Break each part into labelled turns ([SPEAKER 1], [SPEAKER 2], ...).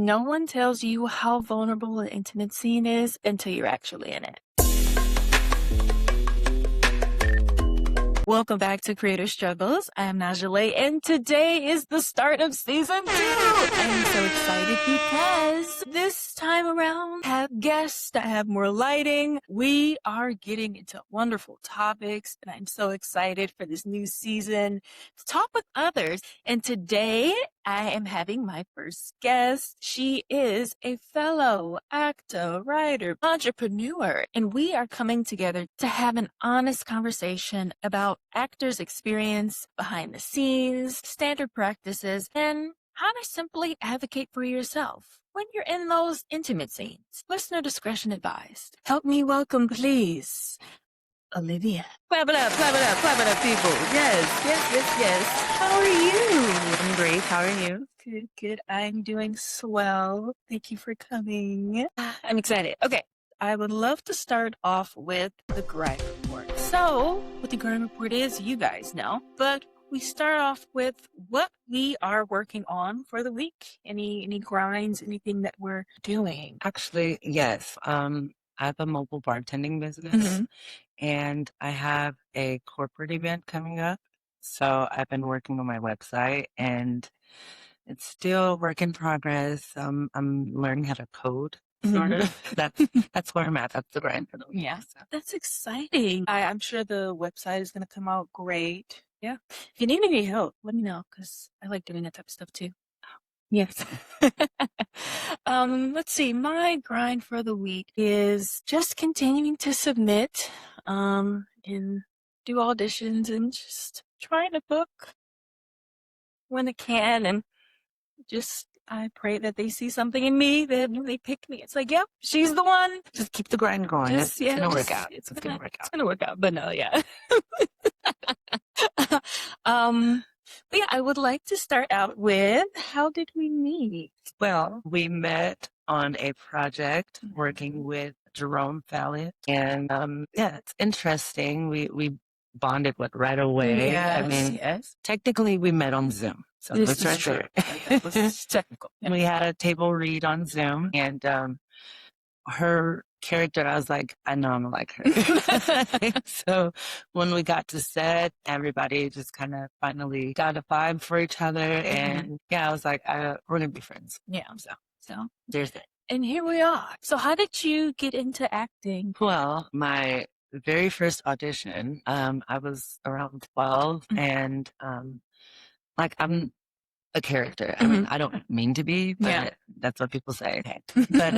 [SPEAKER 1] No one tells you how vulnerable an intimate scene is until you're actually in it. Welcome back to Creator Struggles. I am Nahjalae, and today is the start of season 2. I'm so excited because this time around, I have guests, I have more lighting. We are getting into wonderful topics, and I'm so excited for this new season to talk with others. And today, I am having my first guest. She is a fellow actor, writer, entrepreneur, and we are coming together to have an honest conversation about actors' experience behind the scenes, standard practices, and how to simply advocate for yourself when you're in those intimate scenes. Listener discretion advised. Help me welcome, please, Olivia. Clap it up, people. Yes. How are you?
[SPEAKER 2] I'm great. How are you?
[SPEAKER 1] Good. I'm doing swell. Thank you for coming. I'm excited. Okay. I would love to start off with the grind report. So, what the grind report is, you guys know, but we start off with what we are working on for the week. Any grinds, anything that we're doing?
[SPEAKER 2] Actually, yes. I have a mobile bartending business and I have a corporate event coming up. So I've been working on my website and it's still work in progress. I'm learning how to code. Sort of. That's where I'm at. That's the grind for the week.
[SPEAKER 1] Yeah, that's exciting. I'm sure the website is going to come out great. Yeah. If you need any help, let me know because I like doing that type of stuff too. Yes. Let's see. My grind for the week is just continuing to submit and do auditions and just trying to book when I can, and just I pray that they see something in me, that they pick me. It's like, yep, she's the one.
[SPEAKER 2] Just keep the grind going. It's gonna work out.
[SPEAKER 1] It's gonna work out. But no, yeah. But yeah, I would like to start out with, how did we meet?
[SPEAKER 2] Well, we met on a project working with Jerome Fallon, and it's interesting. We bonded right away.
[SPEAKER 1] Yes.
[SPEAKER 2] Technically we met on Zoom. So
[SPEAKER 1] This
[SPEAKER 2] that's
[SPEAKER 1] is true.
[SPEAKER 2] right.
[SPEAKER 1] This is technical.
[SPEAKER 2] And we had a table read on Zoom, and her character, I was like, I know I'm gonna like her. So when we got to set, everybody just kind of finally got a vibe for each other, and I was like, we're gonna be friends.
[SPEAKER 1] Yeah. So
[SPEAKER 2] There's it.
[SPEAKER 1] And here we are. So how did you get into acting?
[SPEAKER 2] Well, my very first audition, I was around 12, and I'm a character. I mean, I don't mean to be, but that's what people say. Okay. But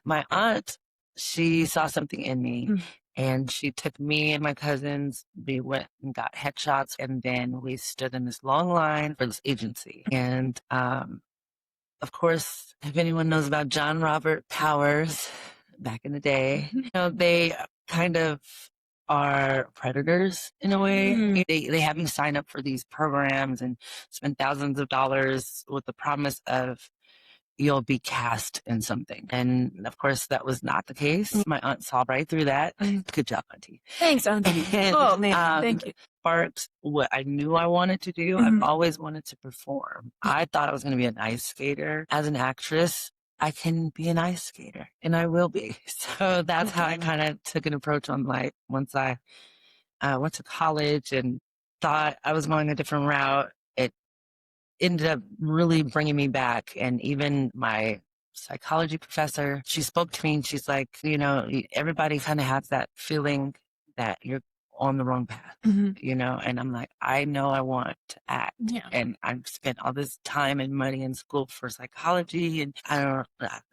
[SPEAKER 2] my aunt, she saw something in me, and she took me and my cousins. We went and got headshots, and then we stood in this long line for this agency. And of course, if anyone knows about John Robert Powers back in the day, they kind of are predators in a way. They have you sign up for these programs and spend thousands of dollars with the promise of you'll be cast in something. And of course, that was not the case. My aunt saw right through that. Good job, Auntie.
[SPEAKER 1] Thanks, Auntie. Oh, man, thank you.
[SPEAKER 2] Sparked what I knew I wanted to do. I've always wanted to perform. I thought I was going to be an ice skater. As an actress, I can be an ice skater, and I will be. So that's how I kind of took an approach on life. Once I went to college and thought I was going a different route, it ended up really bringing me back. And even my psychology professor, she spoke to me and she's like, everybody kind of has that feeling that you're on the wrong path, and I'm like, I know I want to act, and I've spent all this time and money in school for psychology, and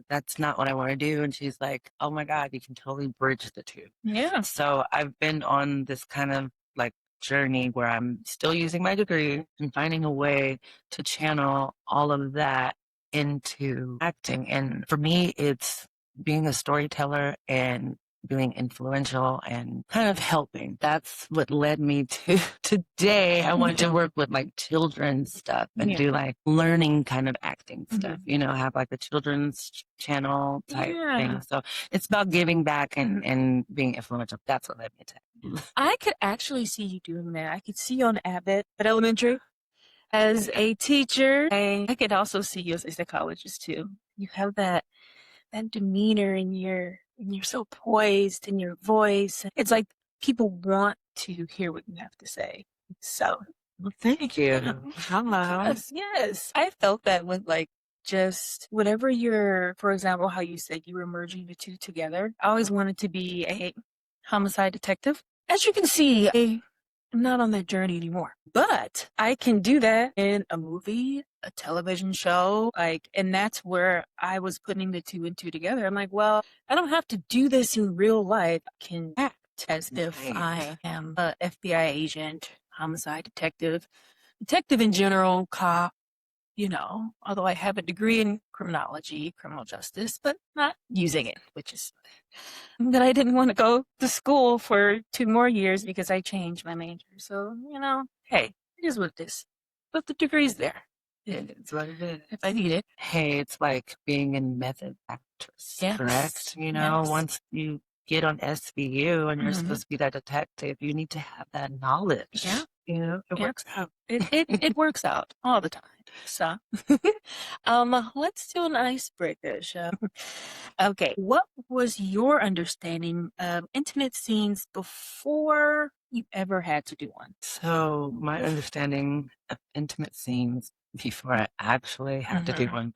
[SPEAKER 2] that's not what I want to do. And she's like, oh my God, you can totally bridge the two.
[SPEAKER 1] Yeah.
[SPEAKER 2] So I've been on this kind of like journey where I'm still using my degree and finding a way to channel all of that into acting. And for me, it's being a storyteller and being influential and kind of helping. That's what led me to today. I wanted to work with like children's stuff and do like learning kind of acting stuff, have like a children's channel type thing. So it's about giving back and being influential. That's what led me to.
[SPEAKER 1] I could actually see you doing that. I could see you on Abbott at Elementary. As a teacher, I could also see you as a psychologist too. You have that demeanor and you're so poised in your voice. It's like people want to hear what you have to say. So
[SPEAKER 2] Well, thank you. Hello.
[SPEAKER 1] yes. I felt that with like just whatever you're, for example, how you said you were merging the two together. I always wanted to be a homicide detective. As you can see, I'm not on that journey anymore. But I can do that in a movie, a television show, and that's where I was putting the two and two together. I'm like, well, I don't have to do this in real life. I can act as if I am a FBI agent, homicide detective in general, cop, although I have a degree in criminology, criminal justice, but not using it, which is that I didn't want to go to school for 2 more years because I changed my major. So, hey, it is what it is. But the degree's there.
[SPEAKER 2] It's what it is.
[SPEAKER 1] If I need it.
[SPEAKER 2] Hey, it's like being a method actress,
[SPEAKER 1] Yes.
[SPEAKER 2] correct?
[SPEAKER 1] Yes.
[SPEAKER 2] Once you get on SVU and you're supposed to be that detective, you need to have that knowledge.
[SPEAKER 1] Yeah.
[SPEAKER 2] It works out.
[SPEAKER 1] It works out all the time. So, let's do an icebreaker, shall we? Okay, what was your understanding of intimate scenes before you ever had to do one?
[SPEAKER 2] So my understanding of intimate scenes before I actually had to do one,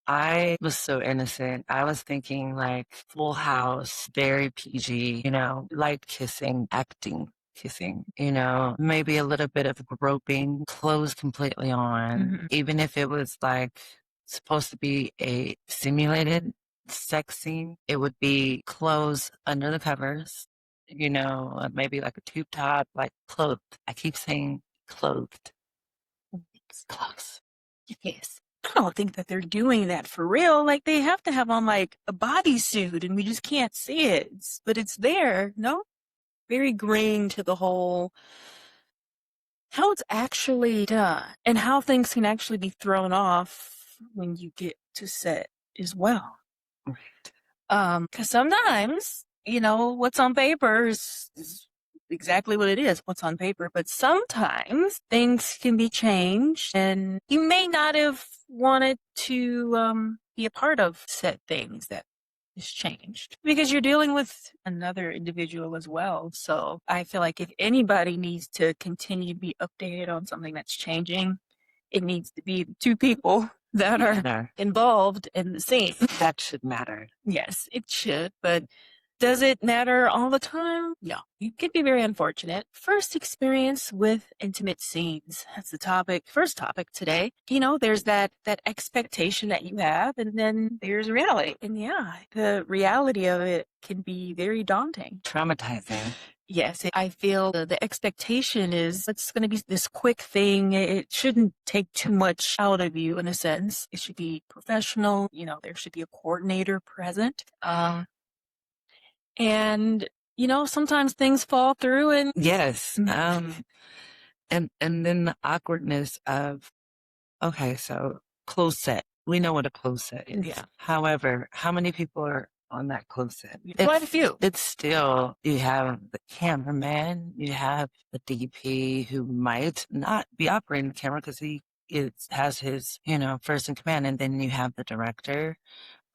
[SPEAKER 2] I was so innocent. I was thinking like Full House, very PG, light kissing, acting kissing, maybe a little bit of groping, clothes completely on, even if it was like supposed to be a simulated sex scene, it would be clothes under the covers, maybe like a tube top, like clothed. I keep saying clothed. It's close.
[SPEAKER 1] Yes. I don't think that they're doing that for real. Like they have to have on like a bodysuit and we just can't see it. But it's there, no? Very green to the whole how it's actually done and how things can actually be thrown off when you get to set as well.
[SPEAKER 2] Right.
[SPEAKER 1] Because sometimes, what's on paper is exactly what it is, what's on paper. But sometimes things can be changed and you may not have wanted to be a part of said things that is changed because you're dealing with another individual as well. So I feel like if anybody needs to continue to be updated on something that's changing, it needs to be the two people that are involved in the scene.
[SPEAKER 2] That should matter.
[SPEAKER 1] Yes, it should, but does it matter all the time? No. It could be very unfortunate. First experience with intimate scenes. That's the first topic today. There's that expectation that you have, and then there's reality. And yeah, the reality of it can be very daunting.
[SPEAKER 2] Traumatizing.
[SPEAKER 1] Yes, I feel the expectation is it's going to be this quick thing. It shouldn't take too much out of you in a sense. It should be professional. There should be a coordinator present. And sometimes things fall through and
[SPEAKER 2] yes. And then the awkwardness of, okay, so closed set. We know what a closed set is.
[SPEAKER 1] Yeah.
[SPEAKER 2] However, how many people are on that closed set?
[SPEAKER 1] Quite a few.
[SPEAKER 2] It's still, you have the cameraman, you have the DP who might not be operating the camera because he has his, first in command. And then you have the director.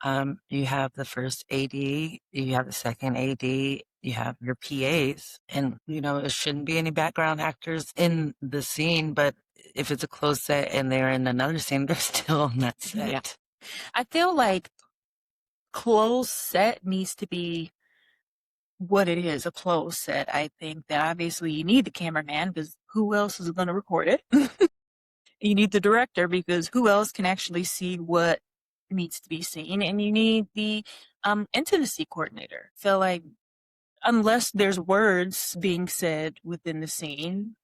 [SPEAKER 2] You have the first AD, you have the second AD, you have your PAs, and it shouldn't be any background actors in the scene, but if it's a closed set and they're in another scene, they're still on that set.
[SPEAKER 1] Yeah. I feel like closed set needs to be what it is, a closed set. I think that obviously you need the cameraman because who else is going to record it? You need the director because who else can actually see what needs to be seen, and you need the intimacy coordinator. Feel like unless there's words being said within the scene,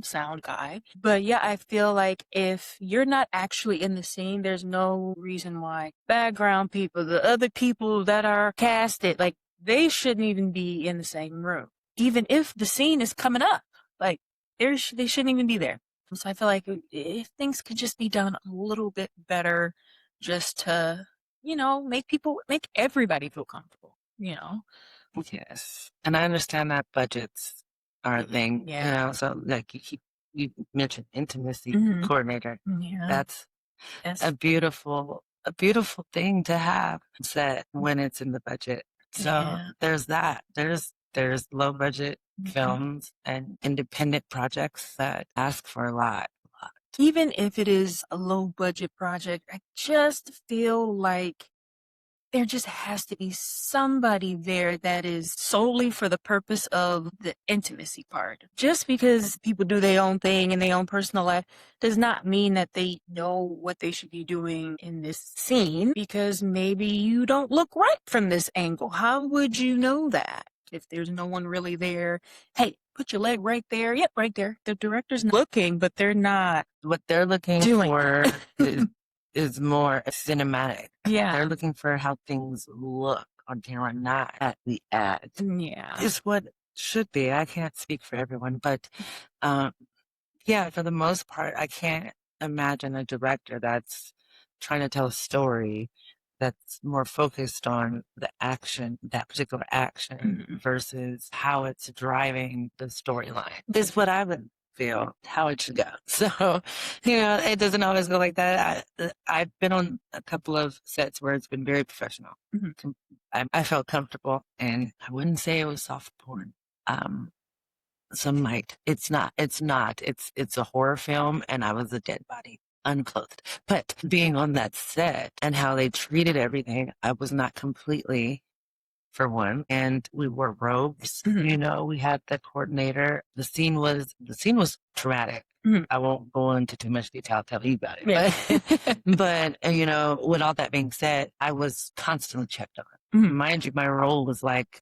[SPEAKER 1] sound guy. But yeah, I feel like if you're not actually in the scene, there's no reason why background people, the other people that are casted, like they shouldn't even be in the same room. Even if the scene is coming up, like they shouldn't even be there. So I feel like if things could just be done a little bit better, just to, make everybody feel comfortable,
[SPEAKER 2] Yes. And I understand that budgets are a thing,
[SPEAKER 1] Yeah.
[SPEAKER 2] so like you keep you mentioned intimacy
[SPEAKER 1] Mhm.
[SPEAKER 2] coordinator.
[SPEAKER 1] Yeah.
[SPEAKER 2] That's
[SPEAKER 1] Yes.
[SPEAKER 2] a beautiful thing to have set when it's in the budget. So
[SPEAKER 1] Yeah.
[SPEAKER 2] there's that. There's low budget films and independent projects that ask for a lot.
[SPEAKER 1] Even if it is a low budget project, I just feel like there just has to be somebody there that is solely for the purpose of the intimacy part. Just because people do their own thing in their own personal life does not mean that they know what they should be doing in this scene, because maybe you don't look right from this angle. How would you know that if there's no one really there? Hey, put your leg right there. Yep, right there. The director's looking, but they're not.
[SPEAKER 2] What they're looking
[SPEAKER 1] Doing
[SPEAKER 2] for is more cinematic.
[SPEAKER 1] Yeah.
[SPEAKER 2] They're looking for how things look on camera, not at the ad.
[SPEAKER 1] Yeah.
[SPEAKER 2] Is what should be. I can't speak for everyone, but yeah, for the most part, I can't imagine a director that's trying to tell a story that's more focused on the action, that particular action, versus how it's driving the storyline. Is what I would feel how it should go. So, it doesn't always go like that. I've been on a couple of sets where it's been very professional. I felt comfortable, and I wouldn't say it was soft porn. Some might. It's not. It's a horror film, and I was a dead body, unclothed. But being on that set and how they treated everything, I was not completely, for one. And we wore robes. We had the coordinator. The scene was traumatic. I won't go into too much detail. I'll tell you about it. Yeah. But with all that being said, I was constantly checked on. Mind you, my role was like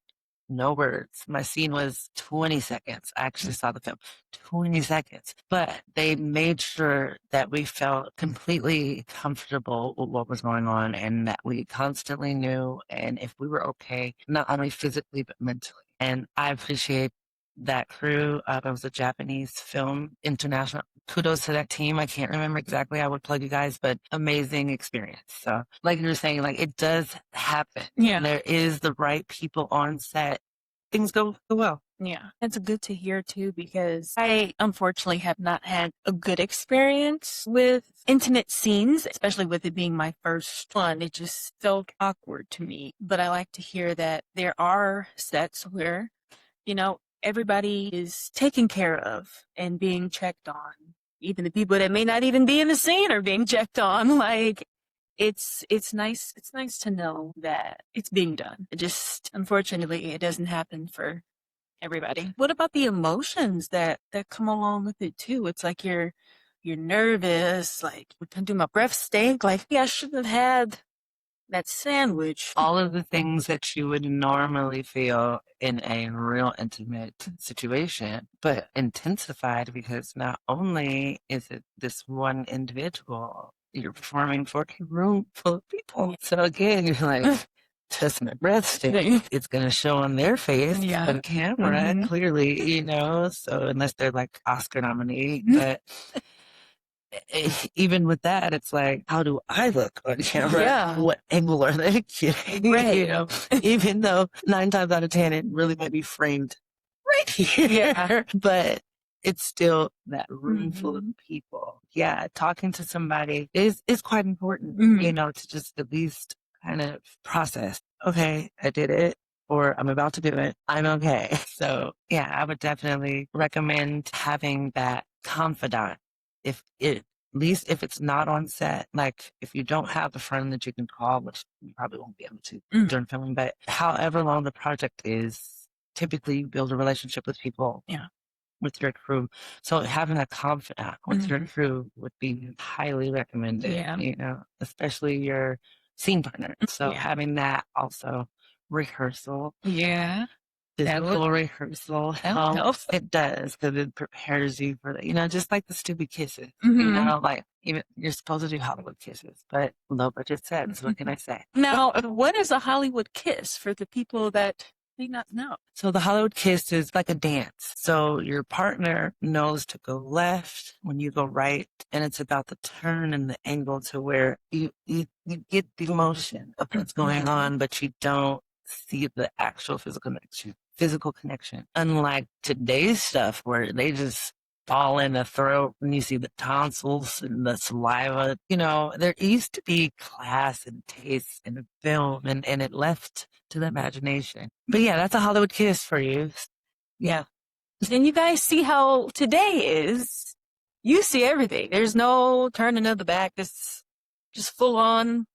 [SPEAKER 2] no words. My scene was 20 seconds. I actually saw the film 20 seconds, but they made sure that we felt completely comfortable with what was going on, and that we constantly knew, and if we were okay, not only physically, but mentally. And I appreciate that crew. It was a Japanese film, international. Kudos to that team. I can't remember exactly. I would plug you guys, but amazing experience. So like you were saying, like it does happen. Yeah. There is the right people on set. Things go well. Yeah.
[SPEAKER 1] That's good to hear too, because I unfortunately have not had a good experience with intimate scenes, especially with it being my first one. It just felt awkward to me. But I like to hear that there are sets where, everybody is taken care of and being checked on. Even the people that may not even be in the scene are being checked on. Like, it's nice. It's nice to know that it's being done. It just, unfortunately, it doesn't happen for everybody. What about the emotions that come along with it too? It's like you're nervous. Like, do my breath stink? Like, I shouldn't have had that sandwich.
[SPEAKER 2] All of the things that you would normally feel in a real intimate situation, but intensified, because not only is it this one individual, you're performing for a room full of people. So again, you're like, just my breath stink. It's going to show on their face on camera, clearly, so unless they're like Oscar nominee, but even with that, it's like, how do I look on camera?
[SPEAKER 1] Yeah.
[SPEAKER 2] What angle are they getting?
[SPEAKER 1] Right.
[SPEAKER 2] Even though 9 times out of 10, it really might be framed right here. Yeah. But it's still that room full of people. Yeah. Talking to somebody is quite important, to just at least kind of process. Okay, I did it, or I'm about to do it. I'm okay. So yeah, I would definitely recommend having that confidant. At least if it's not on set, like if you don't have a friend that you can call, which you probably won't be able to during filming, but however long the project is, typically you build a relationship with people. Yeah. With your crew. So having a confidant with your crew would be highly recommended, especially your scene partner. So having that also, rehearsal. Yeah. Physical rehearsal helps. It does, because it prepares you for the, just like the stupid kisses. Like even you're supposed to do Hollywood kisses, but low budget sets. What can I say?
[SPEAKER 1] Now, what is a Hollywood kiss for the people that may not know?
[SPEAKER 2] So the Hollywood kiss is like a dance. So your partner knows to go left when you go right, and it's about the turn and the angle to where you get the emotion of what's going on, but you don't see the actual physical connection. Unlike today's stuff where they just fall in the throat and you see the tonsils and the saliva. You know, there used to be class and taste in the film, and it left to the imagination. But yeah, that's a Hollywood kiss for you.
[SPEAKER 1] Yeah. And you guys see how today is. You see everything. There's no turning of the back. This just full on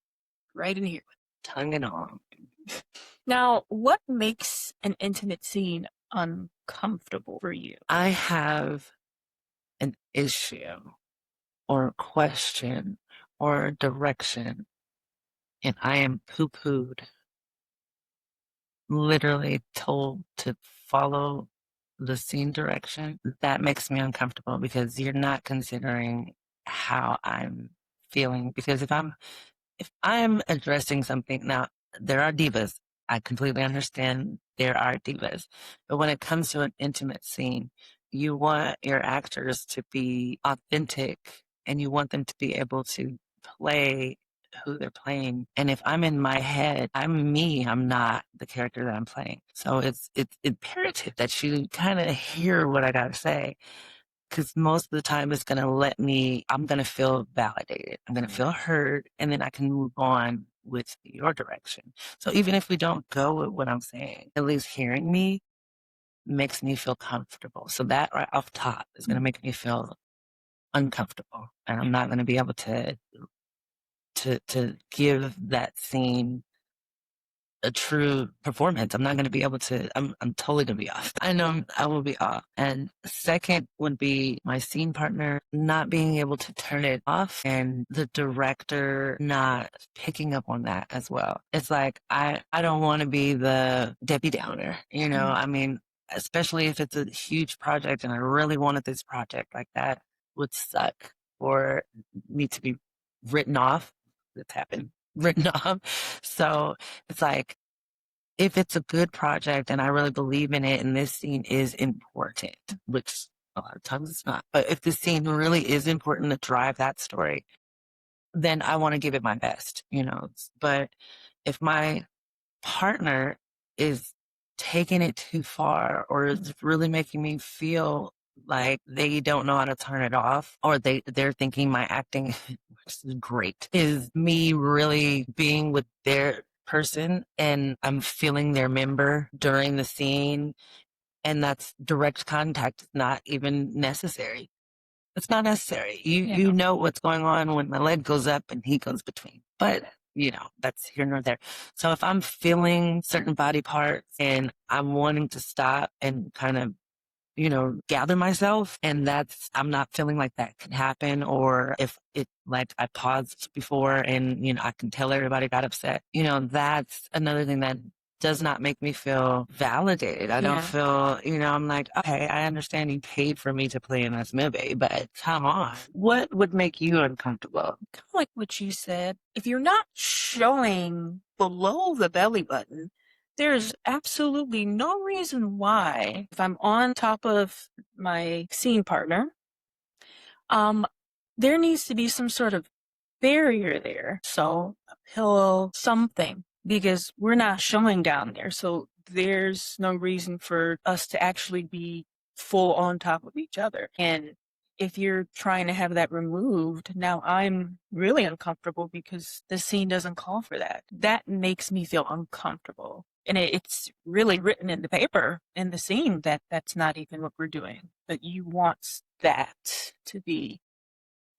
[SPEAKER 1] right in here.
[SPEAKER 2] Tongue and all.
[SPEAKER 1] Now, what makes an intimate scene uncomfortable for you?
[SPEAKER 2] I have an issue or a question or a direction, and I am poo-pooed, literally told to follow the scene direction. That makes me uncomfortable because you're not considering how I'm feeling. Because if I'm addressing something now, there are divas. I completely understand there are divas. But when it comes to an intimate scene, you want your actors to be authentic and you want them to be able to play who they're playing. And if I'm in my head, I'm me, I'm not the character that I'm playing. So it's imperative that you kind of hear what I gotta say. Because most of the time it's going to I'm going to feel validated. I'm going to feel heard, and then I can move on with your direction. So even if we don't go with what I'm saying, at least hearing me makes me feel comfortable. So that right off top is going to make me feel uncomfortable. And I'm not going to be able to give that scene a true performance. I'm not going to be able to, I'm totally going to be off. I know I will be off. And second would be my scene partner not being able to turn it off and the director not picking up on that as well. It's like, I don't want to be the Debbie Downer, you know, I mean, especially if it's a huge project and I really wanted this project, like that would suck for me to be written off. That's happened. Written off. So it's like, if it's a good project and I really believe in it and this scene is important, which a lot of times it's not, but if the scene really is important to drive that story, then I want to give it my best, you know. But if my partner is taking it too far or is really making me feel like they don't know how to turn it off, or they're thinking my acting, which is great, is me really being with their person and I'm feeling their member during the scene, and that's direct contact, not even necessary. It's not necessary. You know what's going on when my leg goes up and he goes between. But you know, that's here nor there. So if I'm feeling certain body parts and I'm wanting to stop and kind of, you know, gather myself, and I'm not feeling like that can happen, or if it, like I paused before and, you know, I can tell everybody got upset, you know, that's another thing that does not make me feel validated. I don't feel, you know, I'm like, okay, I understand you paid for me to play in this movie, but come on, what would make you uncomfortable?
[SPEAKER 1] Kind of like what you said. If you're not showing below the belly button, there's absolutely no reason why, if I'm on top of my scene partner, there needs to be some sort of barrier there. So a pillow, something, because we're not showing down there. So there's no reason for us to actually be full on top of each other. And if you're trying to have that removed, now I'm really uncomfortable because the scene doesn't call for that. That makes me feel uncomfortable. And it's really written in the paper, in the scene, that that's not even what we're doing. But you want that to be.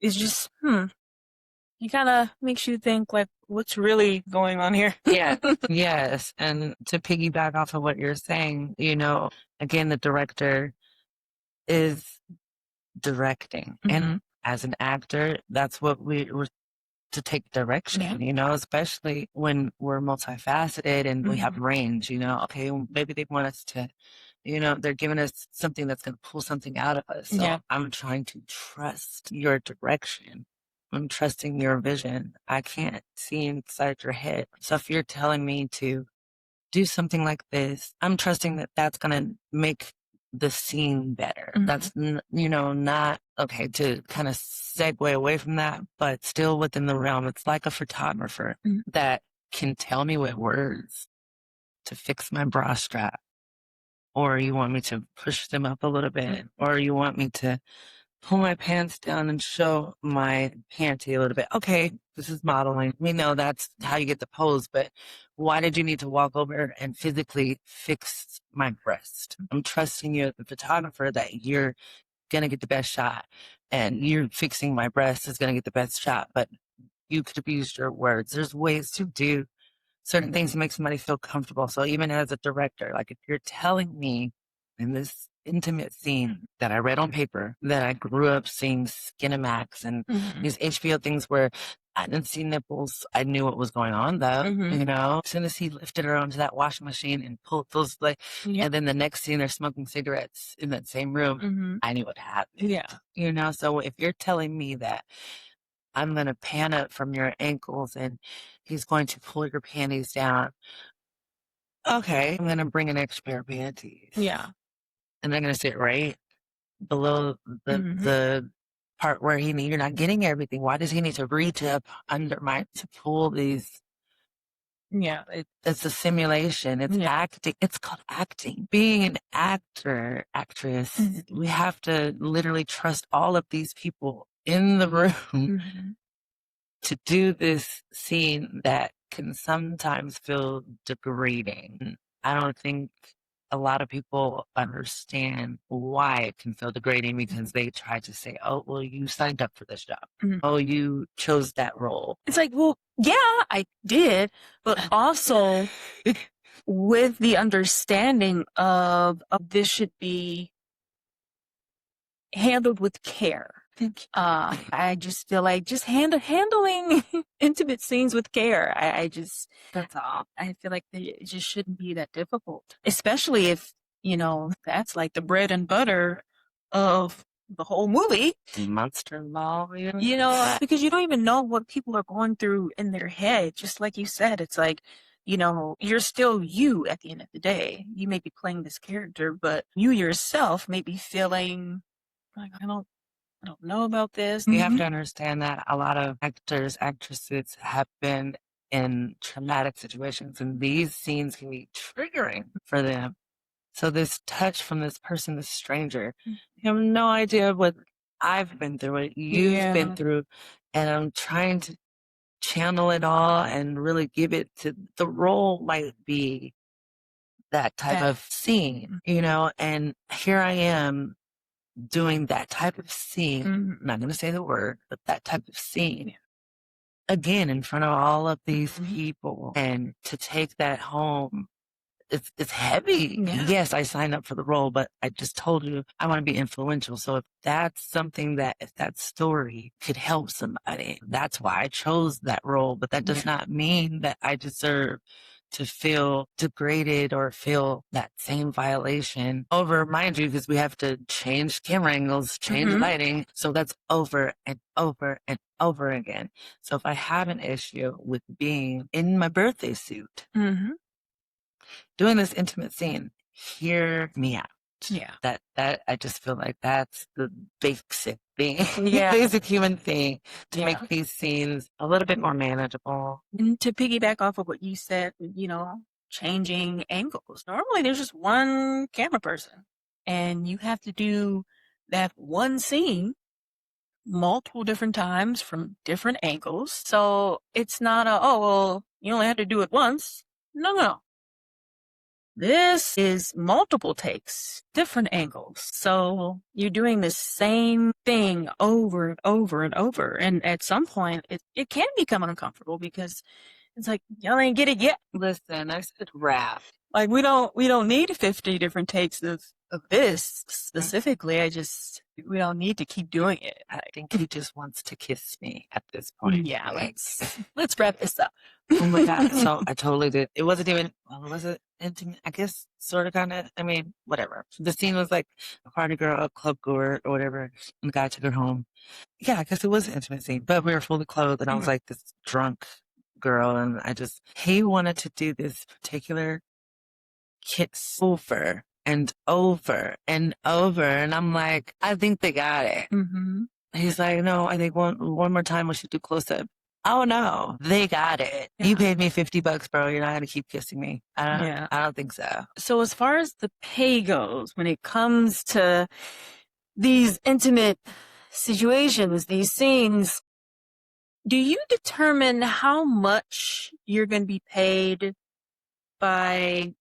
[SPEAKER 1] It's just, it kind of makes you think, like, what's really going on here?
[SPEAKER 2] Yeah, yes. And to piggyback off of what you're saying, you know, again, the director is directing. And as an actor, that's what we're to take direction, you know, especially when we're multifaceted and we have range, you know, okay, maybe they want us to, you know, they're giving us something that's going to pull something out of us. So I'm trying to trust your direction. I'm trusting your vision. I can't see inside your head. So if you're telling me to do something like this, I'm trusting that that's going to make the scene better. That's, you know, not okay to kind of segue away from that, but still within the realm. It's like a photographer that can tell me with words to fix my bra strap, or you want me to push them up a little bit, or you want me to pull my pants down and show my panty a little bit. Okay, this is modeling. We know that's how you get the pose, but why did you need to walk over and physically fix my breast? I'm trusting you as the photographer that you're going to get the best shot, and you're fixing my breast is going to get the best shot, but you could have used your words. There's ways to do certain things to make somebody feel comfortable. So even as a director, like if you're telling me in this intimate scene that I read on paper, that I grew up seeing Skinamax and these HBO things where I didn't see nipples. I knew what was going on though, you know. As soon as he lifted her onto that washing machine and pulled those, like, and then the next scene they're smoking cigarettes in that same room, I knew what happened. Yeah. You know, so if you're telling me that I'm going to pan up from your ankles and he's going to pull your panties down. Okay, I'm going to bring an extra pair of panties. Yeah. And they're going to sit right below the part where you're not getting everything. Why does he need to reach up under to pull these? Yeah. It's a simulation. It's acting. It's called acting. Being an actor, actress, we have to literally trust all of these people in the room to do this scene that can sometimes feel degrading. I don't think a lot of people understand why it can feel degrading, because they try to say, oh, well, you signed up for this job. Oh, you chose that role.
[SPEAKER 1] It's like, well, yeah, I did, but also with the understanding of this should be handled with care. I just feel like just handling intimate scenes with care. That's all. I feel like it just shouldn't be that difficult, especially if, you know, that's like the bread and butter of the whole movie.
[SPEAKER 2] Monster Law,
[SPEAKER 1] you know, because you don't even know what people are going through in their head. Just like you said, it's like, you know, you're still you at the end of the day. You may be playing this character, but you yourself may be feeling like, I don't know about this.
[SPEAKER 2] You have to understand that a lot of actors, actresses have been in traumatic situations, and these scenes can be triggering for them. So this touch from this person, this stranger, you have no idea what I've been through, what you've been through, and I'm trying to channel it all and really give it to the role might be that type of scene, you know, and here I am doing that type of scene, I'm not going to say the word, but that type of scene, again, in front of all of these people, and to take that home, it's heavy. Yes, I signed up for the role, but I just told you I want to be influential. So if that's something if that story could help somebody, that's why I chose that role. But that does not mean that I deserve to feel degraded or feel that same violation over, mind you, because we have to change camera angles, change lighting. So that's over and over and over again. So if I have an issue with being in my birthday suit, doing this intimate scene, hear me out. Yeah. That I just feel like that's the basic thing, basic human thing to make these scenes a little bit more manageable.
[SPEAKER 1] And to piggyback off of what you said, you know, changing angles. Normally there's just one camera person, and you have to do that one scene multiple different times from different angles. So it's not oh, well, you only have to do it once. No. This is multiple takes, different angles. So you're doing the same thing over and over and over. And at some point, it can become uncomfortable because it's like, y'all ain't get it yet.
[SPEAKER 2] Listen, I said rap.
[SPEAKER 1] Like, we don't need 50 different takes of this specifically. We don't need to keep doing it.
[SPEAKER 2] I think he just wants to kiss me at this point.
[SPEAKER 1] Yeah, let's wrap this up.
[SPEAKER 2] Oh my God. So I totally did. It wasn't even, was it intimate? I guess sort of kind of, I mean, whatever. The scene was like a party girl, a club goer or whatever. And the guy took her home. Yeah, I guess it was an intimate scene, but we were fully clothed and I was like this drunk girl. And he wanted to do this particular kiss over and over and over. And I'm like, I think they got it. He's like, no, I think one more time we should do close up. Oh no, they got it. Yeah. You paid me $50, bro. You're not going to keep kissing me. I don't think so.
[SPEAKER 1] So as far as the pay goes, when it comes to these intimate situations, these scenes, do you determine how much you're going to be paid by,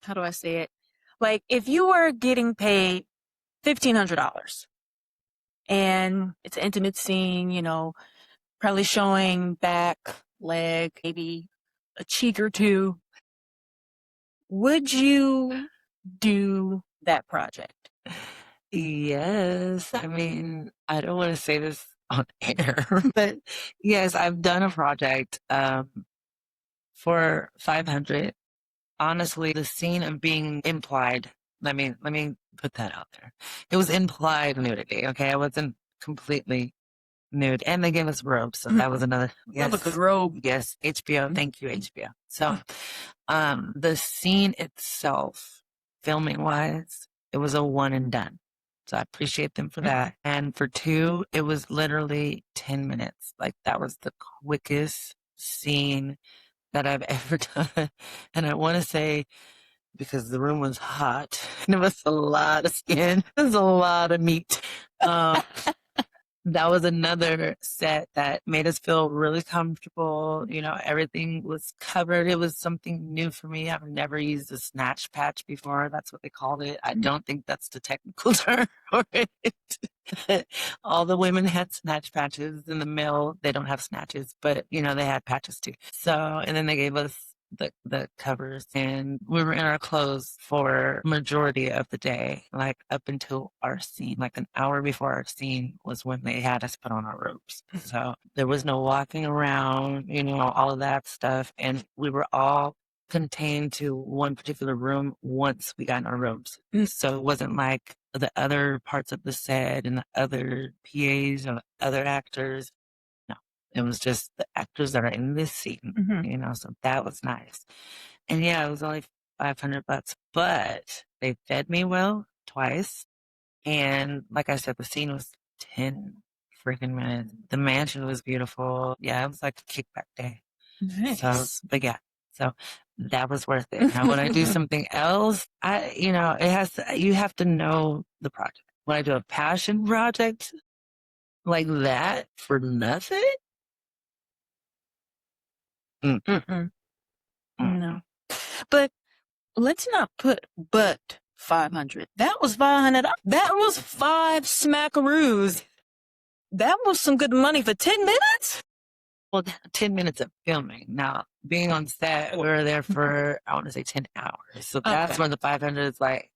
[SPEAKER 1] how do I say it? Like, if you were getting paid $1,500 and it's an intimate scene, you know, probably showing back, leg, maybe a cheek or two, would you do that project?
[SPEAKER 2] Yes. I mean, I don't want to say this on air, but yes, I've done a project for 500. Honestly, the scene of being implied, let me put that out there. It was implied nudity, okay? I wasn't completely nude. And they gave us robes, so that was another
[SPEAKER 1] Love a good robe.
[SPEAKER 2] Yes, HBO. Thank you, HBO. So the scene itself, filming wise, it was a one and done. So I appreciate them for that. And for two, it was literally 10 minutes. Like that was the quickest scene that I've ever done. And I want to say, because the room was hot and it was a lot of skin, it was a lot of meat. That was another set that made us feel really comfortable. You know, everything was covered. It was something new for me. I've never used a snatch patch before. That's what they called it. I don't think that's the technical term for it. All the women had snatch patches. In the male, they don't have snatches, but you know, they had patches too. So, and then they gave us the covers, and we were in our clothes for majority of the day, like up until our scene, like an hour before our scene was when they had us put on our robes. So there was no walking around, you know, all of that stuff. And we were all contained to one particular room once we got in our robes. So it wasn't like the other parts of the set and the other PAs and other actors. It was just the actors that are in this scene, you know, so that was nice. And yeah, it was only $500, but they fed me well twice. And like I said, the scene was 10 freaking minutes. The mansion was beautiful. Yeah, it was like a kickback day.
[SPEAKER 1] Nice.
[SPEAKER 2] So, but yeah, so that was worth it. Now, when I do something else, you know, you have to know the project. When I do a passion project like that for nothing,
[SPEAKER 1] no. But let's not put but 500. That was 500. That was 5 smackaroos. That was some good money for 10 minutes?
[SPEAKER 2] Well, 10 minutes of filming. Now, being on set, we were there for, I want to say 10 hours. So that's when the 500 is like,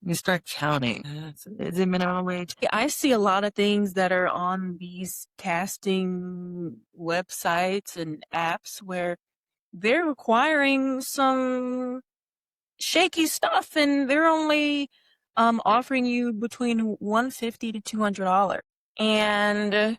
[SPEAKER 2] you start counting. Is it minimum wage?
[SPEAKER 1] Yeah, I see a lot of things that are on these casting websites and apps where they're requiring some shaky stuff and they're only offering you between $150 to $200. And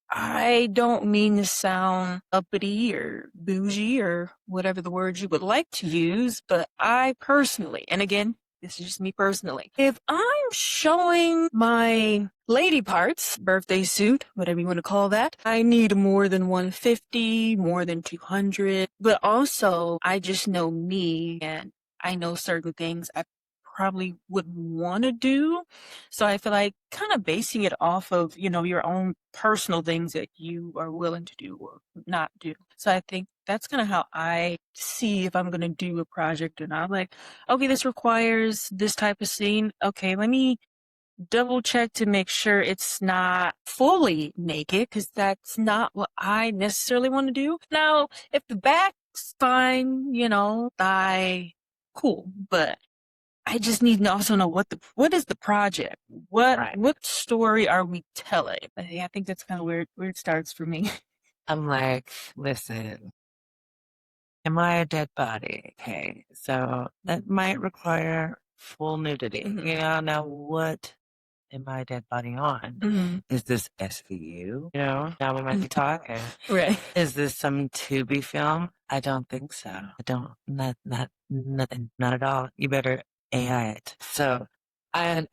[SPEAKER 1] I don't mean to sound uppity or bougie or whatever the words you would like to use, but I personally, and again, this is just me personally, if I'm showing my lady parts, birthday suit, whatever you want to call that, I need more than 150, more than 200, but also I just know me and I know certain things I probably would want to do. So I feel like kind of basing it off of, you know, your own personal things that you are willing to do or not do. So I think that's kind of how I see if I'm going to do a project or not. Like, okay, this requires this type of scene. Okay, let me double check to make sure it's not fully naked because that's not what I necessarily want to do. Now, if the back's fine, you know, thigh, cool, but I just need to also know what is the project? What story are we telling? I think that's kind of where it starts for me.
[SPEAKER 2] I'm like, listen, am I a dead body? Okay, so that might require full nudity. You know, now what am I a dead body on? Is this SVU? You know, now we might be talking.
[SPEAKER 1] Right.
[SPEAKER 2] Is this some Tubi film? I don't think so. I don't, nothing, not at all. You better AI it. So I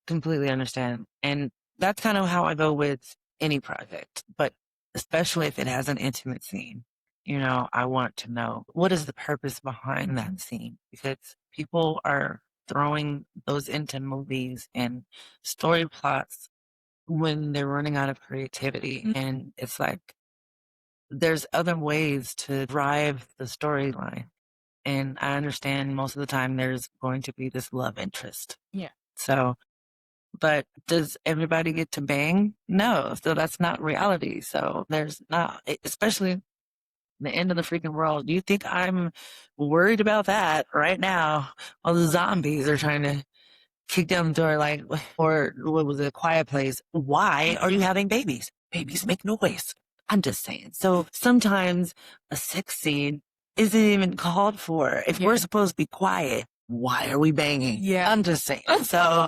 [SPEAKER 2] completely understand. And that's kind of how I go with any project, but especially if it has an intimate scene. You know, I want to know what is the purpose behind that scene because people are throwing those into movies and story plots when they're running out of creativity. And it's like, there's other ways to drive the storyline. And I understand most of the time there's going to be this love interest.
[SPEAKER 1] Yeah.
[SPEAKER 2] So, but does everybody get to bang? No. So that's not reality. So there's not, especially the end of the freaking world. Do you think I'm worried about that right now? All the zombies are trying to kick down the door, like, or what was it, A Quiet Place? Why are you having babies? Babies make noise. I'm just saying. So sometimes a sex scene isn't even called for. If we're supposed to be quiet, why are we banging?
[SPEAKER 1] Yeah.
[SPEAKER 2] I'm just saying. So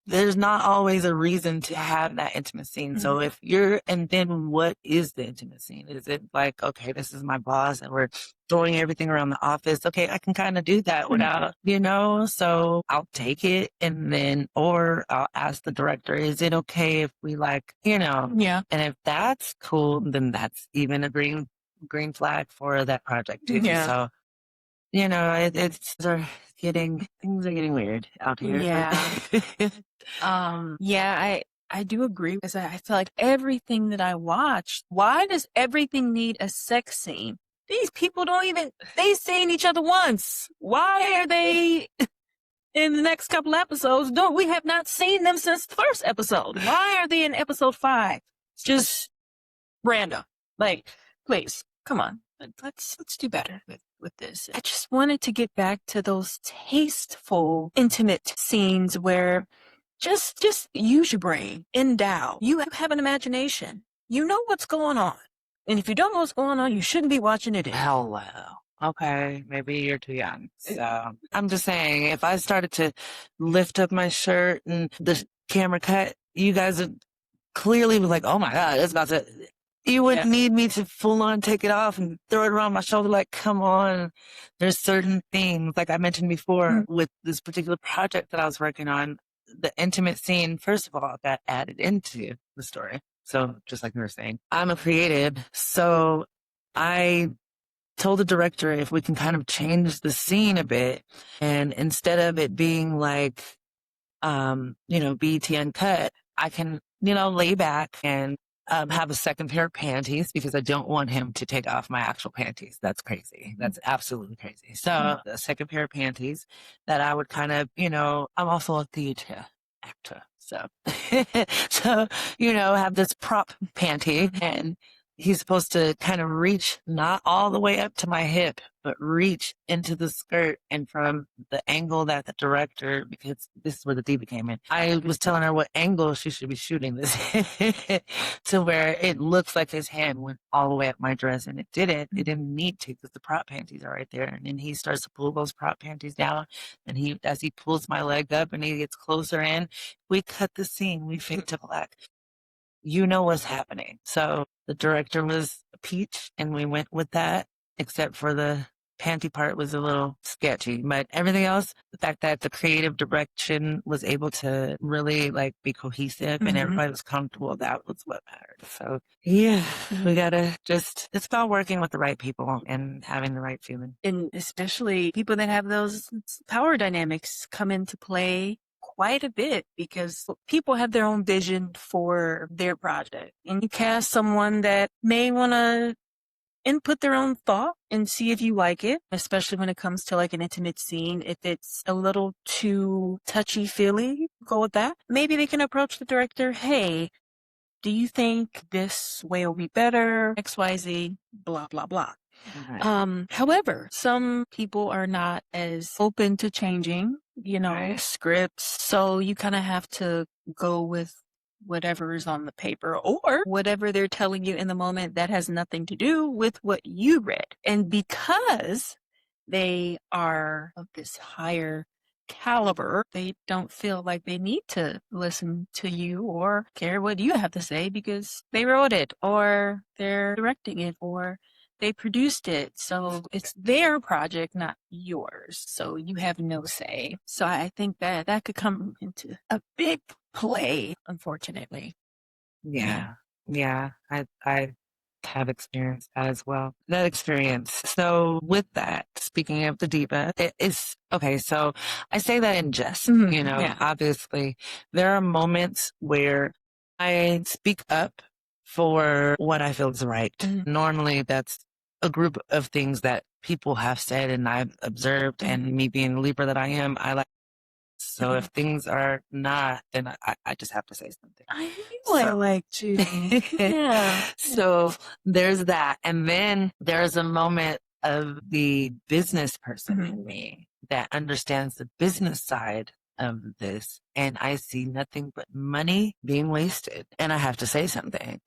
[SPEAKER 2] there's not always a reason to have that intimate scene. So if and then what is the intimate scene? Is it like, okay, this is my boss and we're throwing everything around the office? Okay, I can kind of do that without, so I'll take it and then, or I'll ask the director, is it okay if we
[SPEAKER 1] Yeah.
[SPEAKER 2] and if that's cool, then that's even a green flag for that project too.
[SPEAKER 1] Yeah.
[SPEAKER 2] So, it's things are getting weird out here.
[SPEAKER 1] Yeah. I do agree because I feel like everything that I watched, why does everything need a sex scene? These people they seen each other once. Why are they in the next couple episodes? We have not seen them since the first episode. Why are they in episode 5? It's just random. Like, please, come on. Let's do better with this. I just wanted to get back to those tasteful, intimate scenes where just use your brain, endow. You have an imagination. You know what's going on. And if you don't know what's going on, you shouldn't be watching it.
[SPEAKER 2] Hello. Okay, maybe you're too young. So I'm just saying, if I started to lift up my shirt and the camera cut, you guys would clearly be like, oh my God, it's about to. You wouldn't need me to full on take it off and throw it around my shoulder. Like, come on. There's certain things, like I mentioned before, with this particular project that I was working on, the intimate scene, first of all, got added into the story. So just like you were saying, I'm a creative. So I told the director if we can kind of change the scene a bit, and instead of it being like, BT uncut, I can, lay back and have a second pair of panties because I don't want him to take off my actual panties. That's crazy. That's absolutely crazy. So a second pair of panties that I would kind of, I'm also a theater actor. So, have this prop panty and he's supposed to kind of reach not all the way up to my hip, but reach into the skirt. And from the angle that the director, because this is where the diva came in, I was telling her what angle she should be shooting this to where it looks like his hand went all the way up my dress, and it didn't. It didn't need to because the prop panties are right there. And then he starts to pull those prop panties down, and as he pulls my leg up and he gets closer in, we cut the scene. We fade to black. You know what's happening. So the director was a peach and we went with that, except for the panty part was a little sketchy, but everything else, the fact that the creative direction was able to really be cohesive and everybody was comfortable, that was what mattered. So yeah, we gotta it's about working with the right people and having the right feeling.
[SPEAKER 1] And especially people that have those power dynamics come into play quite a bit because people have their own vision for their project. And you cast someone that may want to input their own thought and see if you like it, especially when it comes to an intimate scene. If it's a little too touchy-feely, go with that. Maybe they can approach the director, hey, do you think this way will be better? XYZ, blah, blah, blah.
[SPEAKER 2] Right.
[SPEAKER 1] However, some people are not as open to changing, scripts. So you kind of have to go with whatever is on the paper or whatever they're telling you in the moment that has nothing to do with what you read. And because they are of this higher caliber, they don't feel like they need to listen to you or care what you have to say because they wrote it or they're directing it or they produced it. So it's their project, not yours. So you have no say. So I think that could come into a big play, unfortunately.
[SPEAKER 2] Yeah. I have experienced that as well. That experience. So with that, speaking of the diva, it is okay. So I say that in jest, obviously there are moments where I speak up for what I feel is right. Normally that's a group of things that people have said and I've observed, and me being the leaper that I am, I like. So if things are not, then I just have to say something.
[SPEAKER 1] I knew I liked you. Yeah.
[SPEAKER 2] So there's that. And then there's a moment of the business person in me that understands the business side of this. And I see nothing but money being wasted. And I have to say something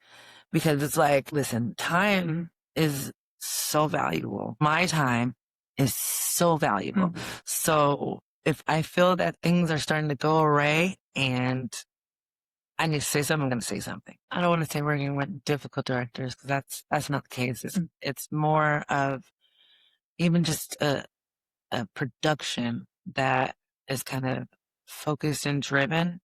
[SPEAKER 2] because it's like, listen, time is so valuable. My time is so valuable. So if I feel that things are starting to go awry and I need to say something, I'm going to say something. I don't want to say working with difficult directors because that's not the case. It's more of even just a production that is kind of focused and driven.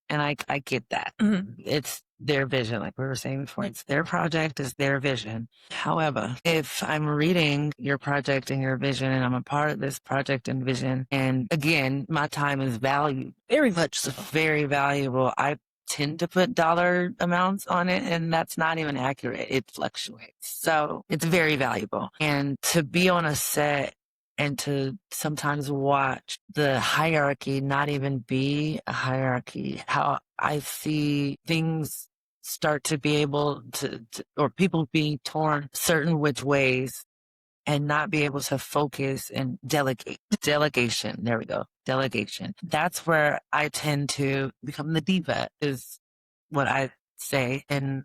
[SPEAKER 2] And I get that. It's their vision. Like we were saying before, it's their project, it's their vision. However, if I'm reading your project and your vision and I'm a part of this project and vision, and again, my time is valued, very much so, very valuable. I tend to put dollar amounts on it, and that's not even accurate. It fluctuates. So it's very valuable. And to be on a set and to sometimes watch the hierarchy not even be a hierarchy, how I see things start to be able to or people being torn certain which ways and not be able to focus and delegation. There we go. Delegation. That's where I tend to become the diva is what I say. And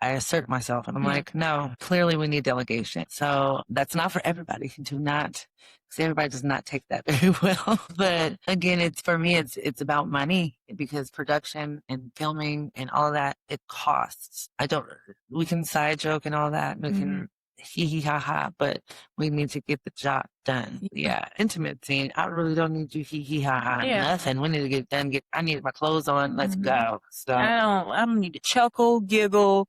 [SPEAKER 2] I assert myself and I'm like, no, clearly we need delegation. So that's not for everybody. Because everybody does not take that very well. But again, for me, it's about money because production and filming and all that, it costs. We can side joke and all that. We can hee ha ha, but we need to get the job done. Yeah. Intimate scene. I really don't need you hee ha ha. Nothing. We need to get done. I need my clothes on. Let's go. So
[SPEAKER 1] I don't need to chuckle, giggle.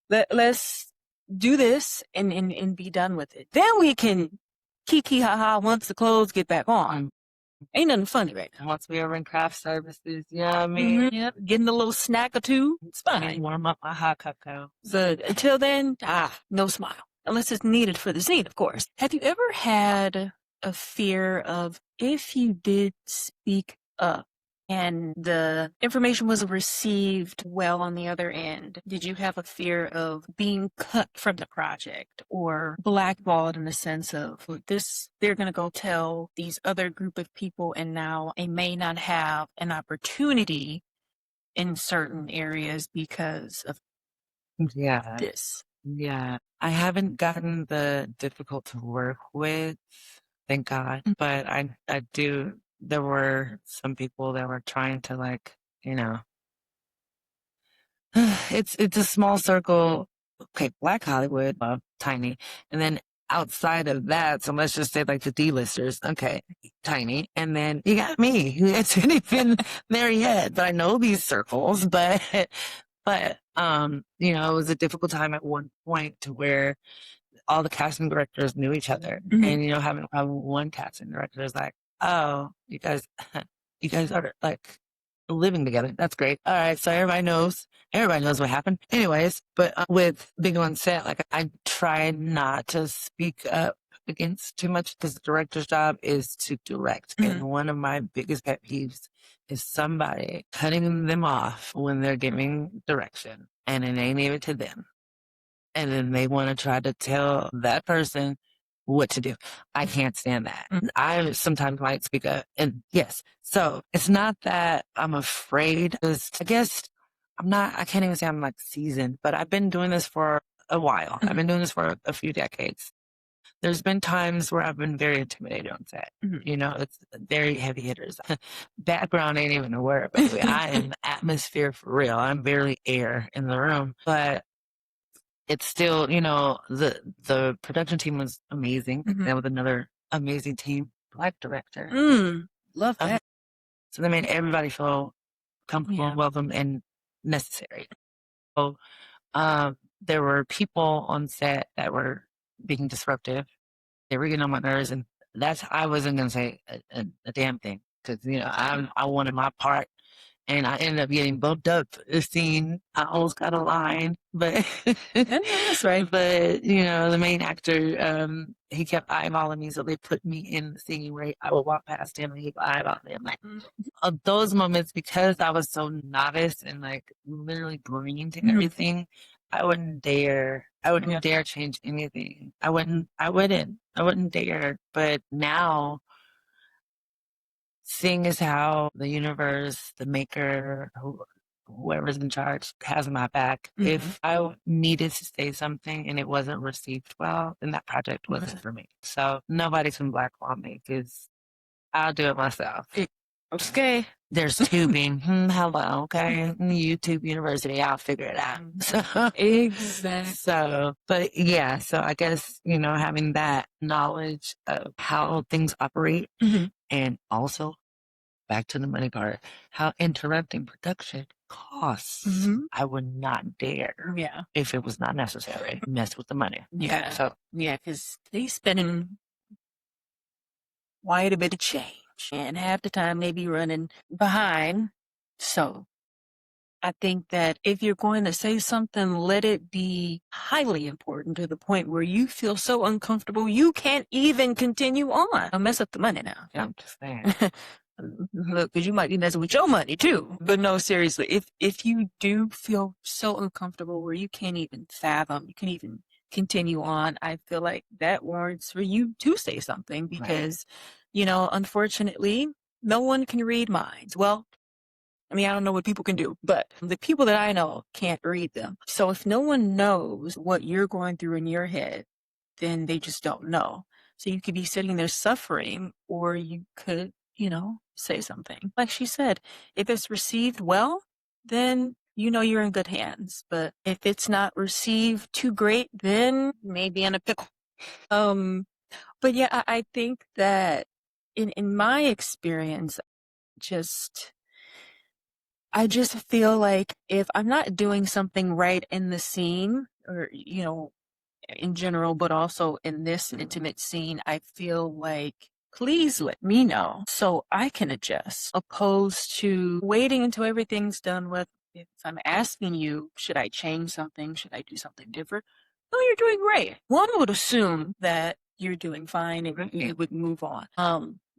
[SPEAKER 1] Let's do this and be done with it. Then we can kiki ha ha once the clothes get back on. Ain't nothing funny right now.
[SPEAKER 2] Once we are in craft services, I mean?
[SPEAKER 1] Yep. Getting a little snack or two, it's fine.
[SPEAKER 2] Warm up my hot cocoa.
[SPEAKER 1] So until then, no smile. Unless it's needed for the scene, of course. Have you ever had a fear of if you did speak up and the information was received well on the other end, did you have a fear of being cut from the project or blackballed in the sense of they're going to go tell these other group of people and now they may not have an opportunity in certain areas because of this?
[SPEAKER 2] Yeah. I haven't gotten the difficult to work with, thank God, but I do. There were some people that were trying to it's a small circle. Okay, Black Hollywood, tiny. And then outside of that, so let's just say like the D-listers, okay, tiny. And then you got me, who hasn't even there yet, but I know these circles, but it was a difficult time at one point to where all the casting directors knew each other. And, having a problem with one casting director is like, oh, you guys are like living together. That's great. All right. So everybody knows what happened. Anyways, but with being on set, like I tried not to speak up against too much because the director's job is to direct. And one of my biggest pet peeves is somebody cutting them off when they're giving direction and it ain't even to them. And then they want to try to tell that person what to do. I can't stand that. I sometimes might speak up and yes. So it's not that I'm afraid. I guess I can't even say I'm like seasoned, but I've been doing this for a while. I've been doing this for a few decades. There's been times where I've been very intimidated on set. It's very heavy hitters. Background ain't even a word, baby. I am atmosphere for real. I'm barely air in the room, but it's still, the production team was amazing. That was another amazing team, Black director.
[SPEAKER 1] Love that.
[SPEAKER 2] So they made everybody feel comfortable, welcome, and necessary. So, there were people on set that were being disruptive. They were getting on my nerves, and I wasn't going to say a damn thing because, I wanted my part. And I ended up getting bumped up a scene. I almost got a line, but
[SPEAKER 1] that's right.
[SPEAKER 2] But the main actor, he kept eyeballing me, so they put me in the scene where I would walk past him and he would eyeball me. I'm like, of those moments, because I was so novice and like literally green to everything, I wouldn't dare change anything. I wouldn't dare. But now, seeing as how the universe, the maker, whoever's in charge has my back. If I needed to say something and it wasn't received well, then that project wasn't for me. So nobody can blackball me because I'll do it myself.
[SPEAKER 1] Okay.
[SPEAKER 2] There's tubing. Hello. Okay. YouTube University. I'll figure it out. So,
[SPEAKER 1] exactly.
[SPEAKER 2] So I guess, having that knowledge of how things operate and also back to the money part, how interrupting production costs. I would not dare, if it was not necessary, mess with the money.
[SPEAKER 1] Yeah.
[SPEAKER 2] So
[SPEAKER 1] because they spending quite a bit of change, and half the time they be running behind. So I think that if you're going to say something, let it be highly important to the point where you feel so uncomfortable you can't even continue on. Don't mess up the money now.
[SPEAKER 2] I'm just saying.
[SPEAKER 1] Look, because you might be messing with your money too. But no, seriously, if you do feel so uncomfortable where you can't even fathom, you can't even continue on, I feel like that warrants for you to say something because, unfortunately, no one can read minds. Well, I mean, I don't know what people can do, but the people that I know can't read them. So if no one knows what you're going through in your head, then they just don't know. So you could be sitting there suffering, or you could, say something. Like she said, if it's received well, then you're in good hands. But if it's not received too great, then maybe in a pickle. But yeah, I think that in my experience, I just feel like if I'm not doing something right in the scene or, in general, but also in this intimate scene, I feel like, please let me know so I can adjust, opposed to waiting until everything's done with. If I'm asking you, should I change something? Should I do something different? No, you're doing great. One would assume that you're doing fine and you would move on.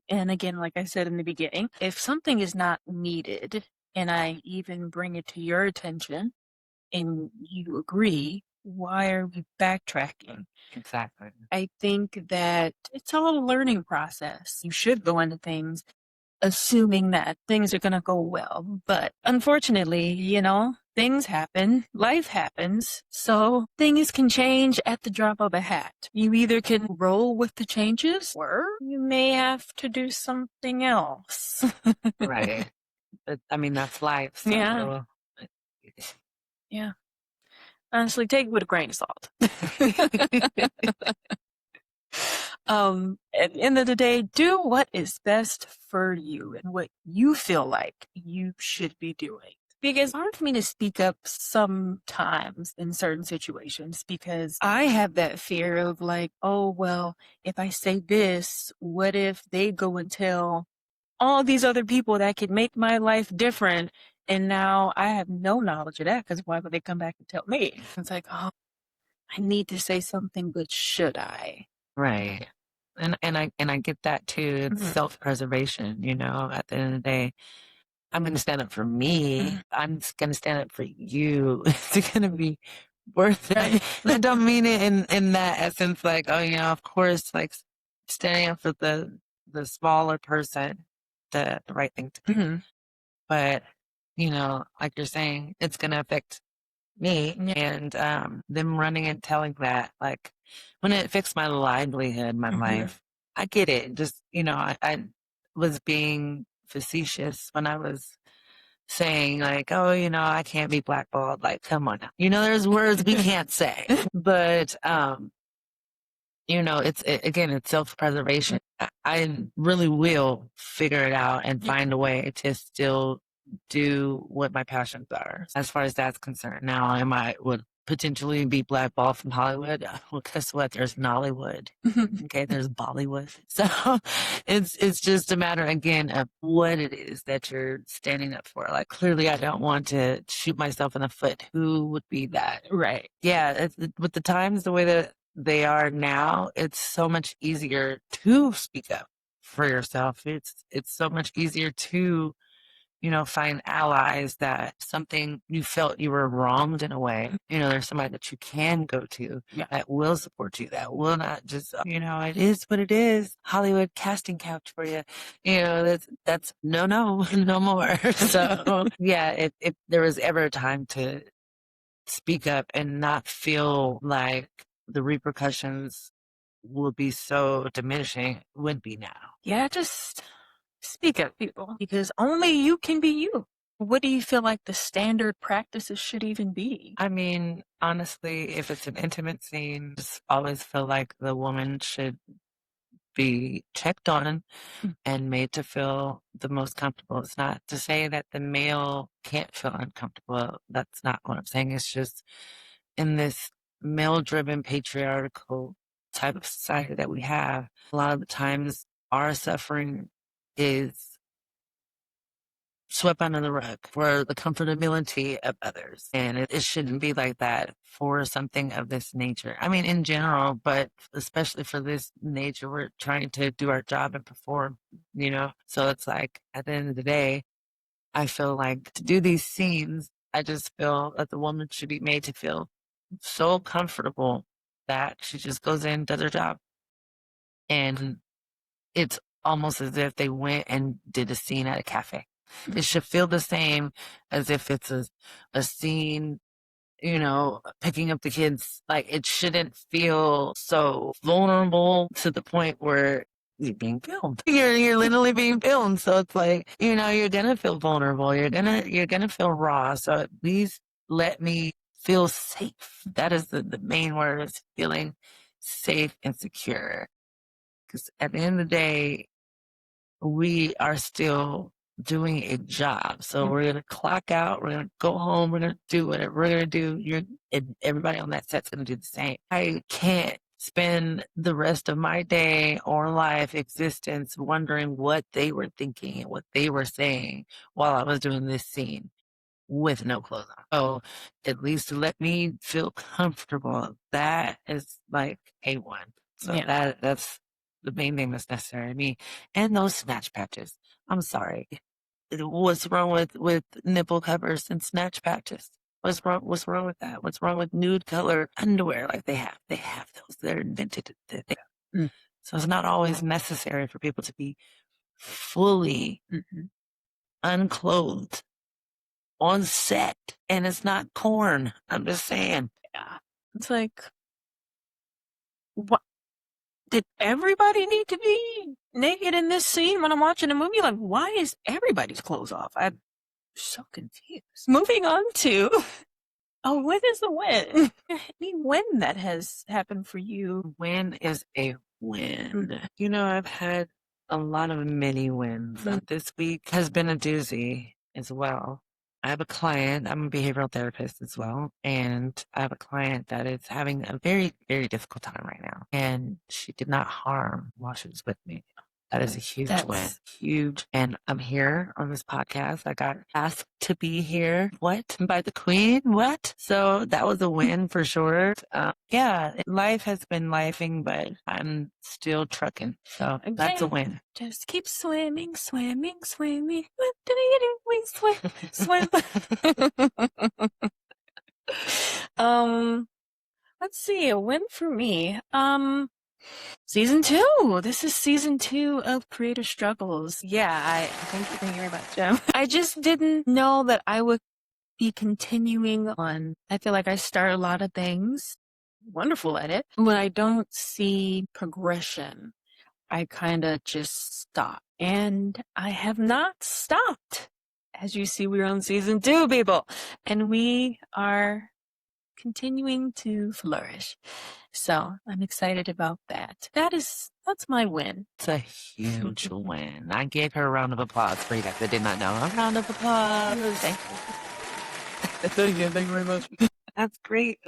[SPEAKER 1] And again, like I said in the beginning, if something is not needed and I even bring it to your attention and you agree, why are we backtracking?
[SPEAKER 2] Exactly.
[SPEAKER 1] I think that it's all a learning process. You should go into things assuming that things are going to go well. But unfortunately, things happen. Life happens. So things can change at the drop of a hat. You either can roll with the changes or you may have to do something else.
[SPEAKER 2] Right. I mean, that's life. So.
[SPEAKER 1] Yeah. Honestly, take it with a grain of salt. At the end of the day, do what is best for you and what you feel like you should be doing. Because it's hard for me to speak up sometimes in certain situations because I have that fear of like, oh, well, if I say this, what if they go and tell all these other people that could make my life different? And now I have no knowledge of that because why would they come back and tell me? It's like, oh, I need to say something, but should I?
[SPEAKER 2] Right. And I get that too. It's self-preservation, at the end of the day. I'm going to stand up for me. I'm going to stand up for you. It's going to be worth it. And I don't mean it in that essence, like, oh, of course, like standing up for the smaller person, the right thing to do. But, like you're saying, it's going to affect me and them running and telling that, like, when it affects my livelihood, my life, I get it. Just, I was being facetious when I was saying like, oh, I can't be blackballed. Like, come on now. There's words we can't say. But, it's self-preservation. I really will figure it out and find a way to still do what my passions are as far as that's concerned. Now, would potentially be blackballed from Hollywood. Well, guess what? There's Nollywood. Okay, there's Bollywood. So it's just a matter again of what it is that you're standing up for. Like clearly I don't want to shoot myself in the foot. Who would be that?
[SPEAKER 1] Right.
[SPEAKER 2] Yeah, with the times the way that they are now, it's so much easier to speak up for yourself. It's so much easier to find allies that something you felt you were wronged in a way. There's somebody that you can go to that will support you, that will not just, it is what it is. Hollywood casting couch for you. That's no, no more. So yeah, if there was ever a time to speak up and not feel like the repercussions will be so diminishing, would be now.
[SPEAKER 1] Yeah, just speak up, people, because only you can be you. What do you feel like the standard practices should even be?
[SPEAKER 2] I mean, honestly, if it's an intimate scene, just always feel like the woman should be checked on and made to feel the most comfortable. It's not to say that the male can't feel uncomfortable. That's not what I'm saying. It's just in this male-driven patriarchal type of society that we have, a lot of the times our suffering is swept under the rug for the comfortability of others. And it shouldn't be like that for something of this nature. I mean, in general, but especially for this nature, we're trying to do our job and perform, So it's like, at the end of the day, I feel like to do these scenes, I just feel that the woman should be made to feel so comfortable that she just goes in, does her job. And it's almost as if they went and did a scene at a cafe. It should feel the same as if it's a scene, picking up the kids. Like it shouldn't feel so vulnerable to the point where you're being filmed. You're literally being filmed. So it's like, you're gonna feel vulnerable. You're gonna feel raw. So at least let me feel safe. That is the main word, is feeling safe and secure. Because at the end of the day, we are still doing a job. So we're going to clock out. We're going to go home. We're going to do whatever we're going to do. Everybody on that set's going to do the same. I can't spend the rest of my day or life existence wondering what they were thinking and what they were saying while I was doing this scene with no clothes on. So at least to let me feel comfortable, that is like A1. So that's the main thing that's necessary to me. And those snatch patches. I'm sorry. What's wrong with nipple covers and snatch patches? What's wrong with that? What's wrong with nude color underwear? Like they have those. They're invented. So it's not always necessary for people to be fully unclothed on set. And it's not corn. I'm just saying.
[SPEAKER 1] Yeah. It's like, what? Did everybody need to be naked in this scene when I'm watching a movie? Like, why is everybody's clothes off? I'm so confused. Moving on to, when is the win? Any win that has happened for you?
[SPEAKER 2] Win is a win. I've had a lot of mini wins. This week has been a doozy as well. I have a client, I'm a behavioral therapist as well, and I have a client that is having a very, very difficult time right now. And she did not harm while she was with me. That is a huge win. Huge. And I'm here on this podcast. I got asked to be here. What? By the queen? What? So that was a win for sure. Life has been lifing, but I'm still trucking. So that's a win.
[SPEAKER 1] Just keep swimming, swimming, swimming. What do you do? We swim, swim. Let's see, a win for me. Season 2. This is season 2 of Creator Struggles. Yeah, thank you very much. I just didn't know that I would be continuing on. I feel like I start a lot of things, wonderful at it. When I don't see progression, I kind of just stop. And I have not stopped. As you see, we're on season 2, people. And we are continuing to flourish. So I'm excited about that. That's my win.
[SPEAKER 2] It's a huge win. I gave her a round of applause for you guys that did not know. A round of applause.
[SPEAKER 1] Thank you. Thank you very much.
[SPEAKER 2] That's great.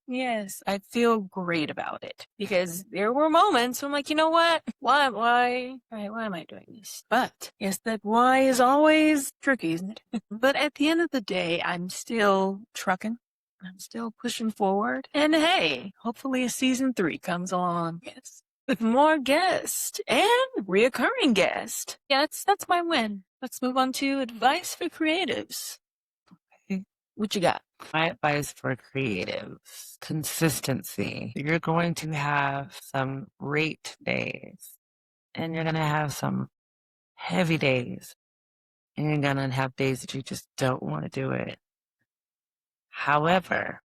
[SPEAKER 1] Yes, I feel great about it because there were moments where I'm like, you know what? Why am I doing this? But yes, that why is always tricky, isn't it? But at the end of the day, I'm still trucking. I'm still pushing forward. And hey, hopefully a season 3 comes along. Yes. With more guests and reoccurring guests. Yeah, that's my win. Let's move on to advice for creatives. What you got?
[SPEAKER 2] My advice for creatives, consistency. You're going to have some great days and you're going to have some heavy days and you're going to have days that you just don't want to do it. However,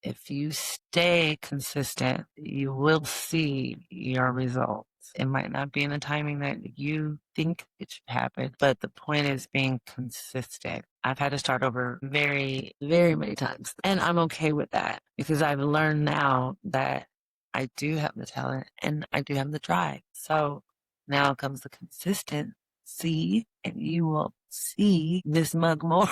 [SPEAKER 2] if you stay consistent, you will see your results. It might not be in the timing that you think it should happen, but the point is being consistent. I've had to start over very, very many times, and I'm okay with that because I've learned now that I do have the talent and I do have the drive. So now comes the consistency, and you will see this mug more.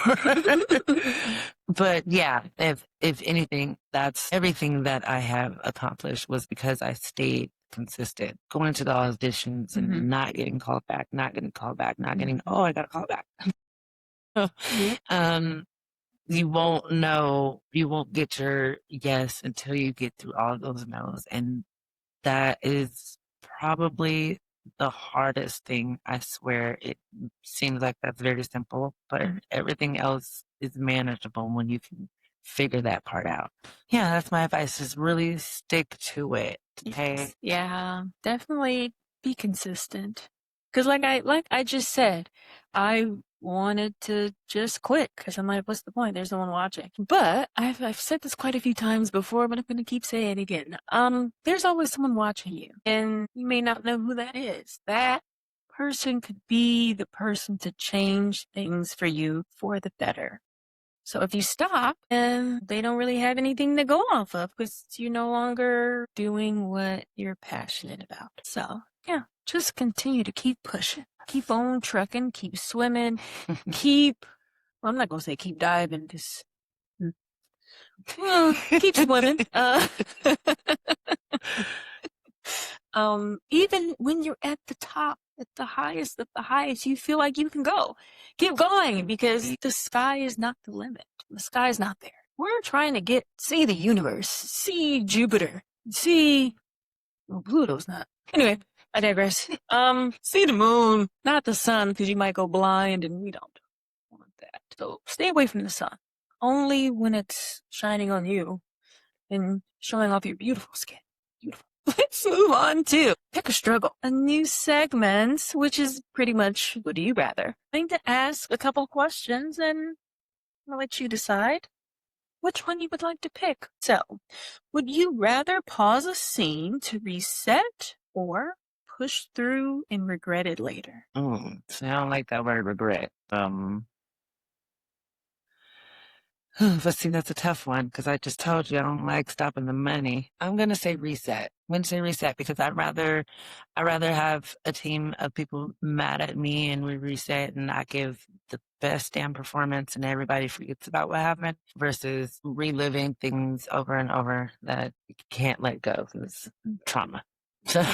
[SPEAKER 2] But yeah, if anything, that's everything that I have accomplished was because I stayed consistent, going to the auditions and not getting called back, not getting called back, not getting, oh, I got a call back. You won't know, you won't get your yes until you get through all of those no's. And that is probably the hardest thing. I swear it seems like that's very simple, but everything else is manageable when you can figure that part out. Yeah, that's my advice, is really stick to it. Okay.
[SPEAKER 1] Yes. Yeah, definitely be consistent. Cause like I just said, I wanted to just quit because I'm like, what's the point? There's no one watching. But I've said this quite a few times before, but I'm gonna keep saying it again. There's always someone watching you, and you may not know who that is. That person could be the person to change things for you for the better. So if you stop, then they don't really have anything to go off of because you're no longer doing what you're passionate about. So yeah, just continue to keep pushing, keep on trucking, keep swimming, well, I'm not going to say keep diving, just keep swimming. Even when you're at the top, at the highest you feel like you can go. Keep going because the sky is not the limit. The sky is not there. We're trying to see the universe, see Jupiter, Pluto's not. Anyway, I digress. See the moon, not the sun, because you might go blind and we don't want that. So stay away from the sun. Only when it's shining on you and showing off your beautiful skin. Beautiful. Let's move on to Pick a Struggle, a new segment, which is pretty much what do you rather? I'm going to ask a couple questions and I'll let you decide which one you would like to pick. So, would you rather pause a scene to reset or push through and regret it later?
[SPEAKER 2] So I don't like that word regret. But see, that's a tough one because I just told you I don't like stopping the money. I'm gonna say reset. I'm gonna say reset because I'd rather have a team of people mad at me and we reset and I give the best damn performance and everybody forgets about what happened versus reliving things over and over that you can't let go because it's trauma. So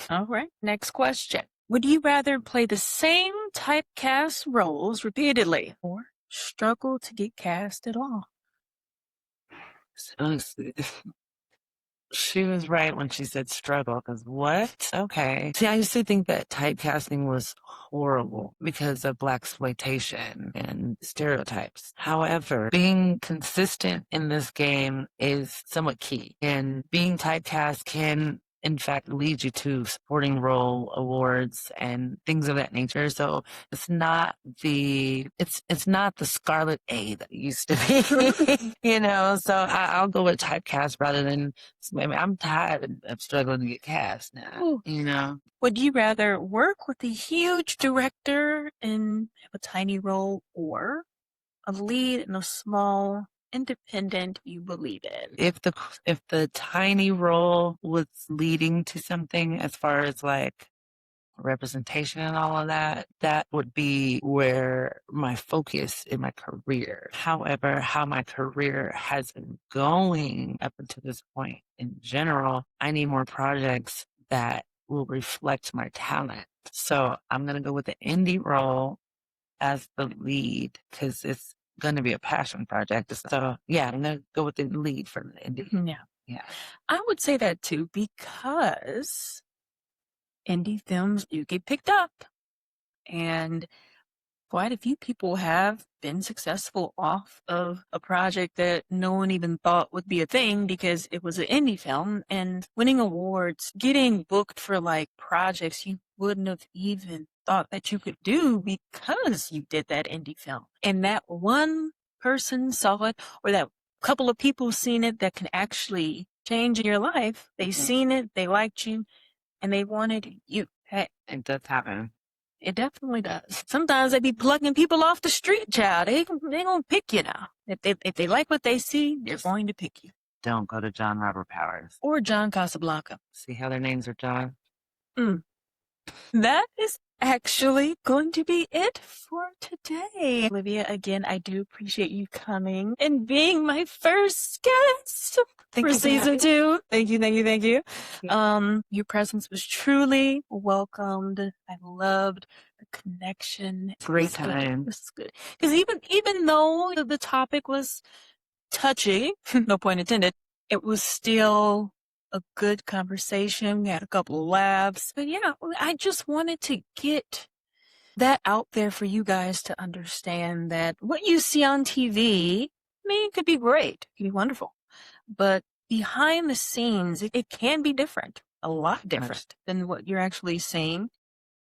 [SPEAKER 1] All right. Next question. Would you rather play the same typecast roles repeatedly or struggle to get cast at all?
[SPEAKER 2] she was right when she said struggle, because what? Okay. See, I used to think that typecasting was horrible because of blaxploitation and stereotypes. However, being consistent in this game is somewhat key, and being typecast can in fact lead you to supporting role awards and things of that nature. So it's not the Scarlet A that it used to be, so I'll go with typecast rather than, I mean, I'm tired of struggling to get cast now,
[SPEAKER 1] Would you rather work with a huge director and have a tiny role or a lead in a small independent you believe in?
[SPEAKER 2] If the tiny role was leading to something as far as like representation and all of that, that would be where my focus in my career. However, how my career has been going up until this point in general, I need more projects that will reflect my talent. So I'm going to go with the indie role as the lead because it's going to be a passion project. So yeah, I'm going to go with the lead for the indie.
[SPEAKER 1] Yeah.
[SPEAKER 2] Yeah.
[SPEAKER 1] I would say that too, because indie films do get picked up, and quite a few people have been successful off of a project that no one even thought would be a thing because it was an indie film, and winning awards, getting booked for like projects you wouldn't have even thought that you could do because you did that indie film. And that one person saw it, or that couple of people seen it that can actually change your life. They seen it, they liked you, and they wanted you. Hey,
[SPEAKER 2] It does happen.
[SPEAKER 1] it definitely does. Sometimes they be plugging people off the street, child. They gonna pick you now. If they like what they see, they're going to pick you.
[SPEAKER 2] Don't go to John Robert Powers.
[SPEAKER 1] Or John Casablanca.
[SPEAKER 2] See how their names are John?
[SPEAKER 1] That is actually going to be it for today. Olivia, again, I do appreciate you coming and being my first guest for season 2. Thank you. Your presence was truly welcomed. I loved the connection.
[SPEAKER 2] Great time.
[SPEAKER 1] It was good. Because even though the topic was touchy, no point intended, it was still a good conversation. We had a couple of laughs. But yeah, I just wanted to get that out there for you guys to understand that what you see on TV, I mean, it could be great. It could be wonderful. But behind the scenes, it can be different, a lot different than what you're actually seeing.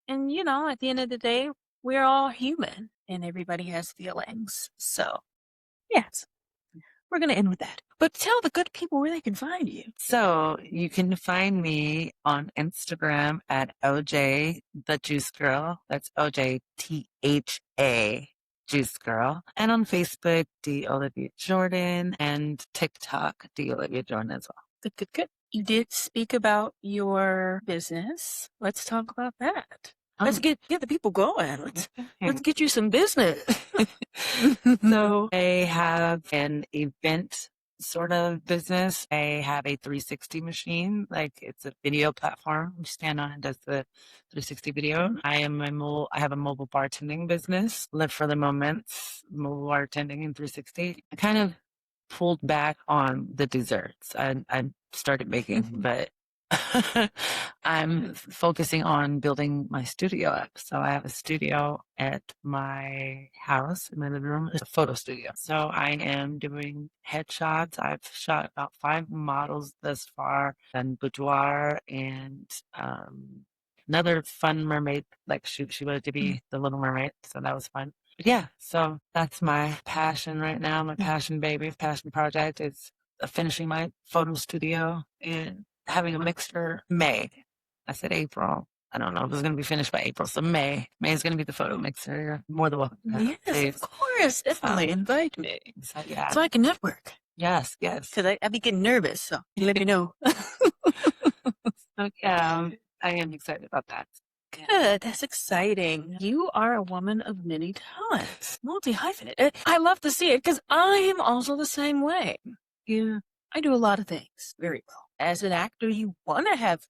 [SPEAKER 1] And, you know, at the end of the day, we're all human and everybody has feelings. So, yes, we're going to end with that. But tell the good people where they can find you.
[SPEAKER 2] So you can find me on Instagram at OJ the Juice Girl. That's OJTHA Juice Girl. And on Facebook, D Olivia Jordan, and TikTok, D Olivia Jordan as well.
[SPEAKER 1] Good. You did speak about your business. Let's talk about that. Let's get the people going. Let's get you some business.
[SPEAKER 2] So I have an event sort of business. I have a 360 machine, like it's a video platform. You stand on and does the 360 video. I have a mobile bartending business. Live for the moments, mobile bartending in 360. I kind of pulled back on the desserts. I started making, but I'm focusing on building my studio up. So I have a studio at my house in my living room. It's a photo studio. So I am doing headshots. I've shot about 5 models thus far, and boudoir and another fun mermaid like shoot. She wanted to be the Little Mermaid, so that was fun. But yeah, so that's my passion right now. My passion passion project is finishing my photo studio and having a mixer May. I said April. I don't know if it's going to be finished by April. So May is going to be the photo mixer. You're more than welcome.
[SPEAKER 1] Yes, of course. Definitely invite me.
[SPEAKER 2] So, yeah.
[SPEAKER 1] So I can network.
[SPEAKER 2] Yes.
[SPEAKER 1] Because I be getting nervous. So you let me know.
[SPEAKER 2] So, yeah, I am excited about that.
[SPEAKER 1] Good. That's exciting. You are a woman of many talents. Multi-hyphenate. I love to see it because I am also the same way. Yeah. I do a lot of things very well. As an actor, you want to have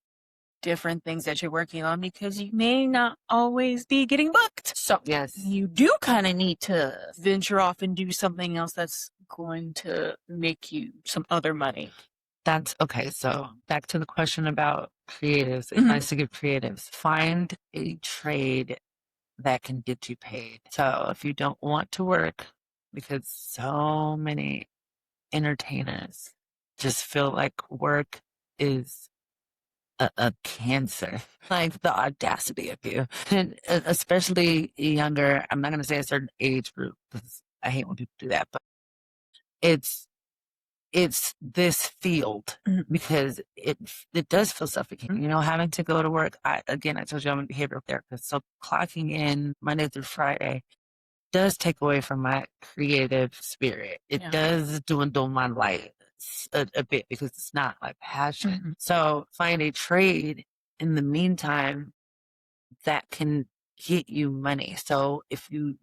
[SPEAKER 1] different things that you're working on because you may not always be getting booked. So
[SPEAKER 2] yes,
[SPEAKER 1] you do kind of need to venture off and do something else that's going to make you some other money.
[SPEAKER 2] That's okay. So back to the question about creatives. Advice to give creatives. Find a trade that can get you paid. So if you don't want to work, because so many entertainers just feel like work is a cancer, like the audacity of you, and especially younger. I'm not going to say a certain age group because I hate when people do that, but it's this field because it does feel suffocating, you know, having to go to work. I told you I'm a behavioral therapist, so clocking in Monday through Friday does take away from my creative spirit. It does dwindle my light a bit because it's not my passion. So find a trade in the meantime that can get you money. So if you,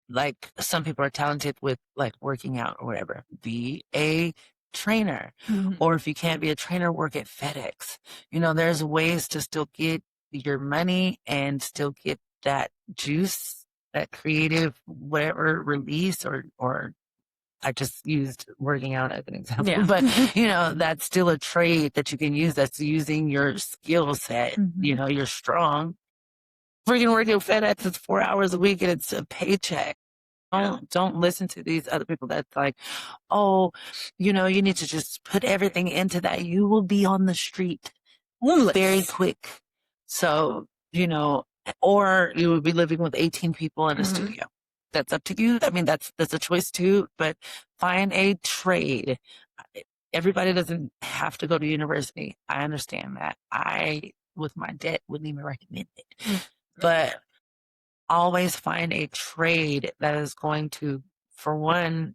[SPEAKER 2] like, some people are talented with like working out or whatever, be a trainer. Or if you can't be a trainer, work at FedEx. There's ways to still get your money and still get that juice, that creative, whatever release, or I just used working out as an example, but that's still a trade that you can use. That's using your skill set. You're strong. Freaking working at FedEx, it's 4 hours a week and it's a paycheck. Don't listen to these other people that's like, oh, you need to just put everything into that. You will be on the street very quick. So, or you would be living with 18 people in a studio. That's up to you. I mean, that's a choice too, but find a trade. Everybody doesn't have to go to university. I understand that. I, with my debt, wouldn't even recommend it. But always find a trade that is going to, for one,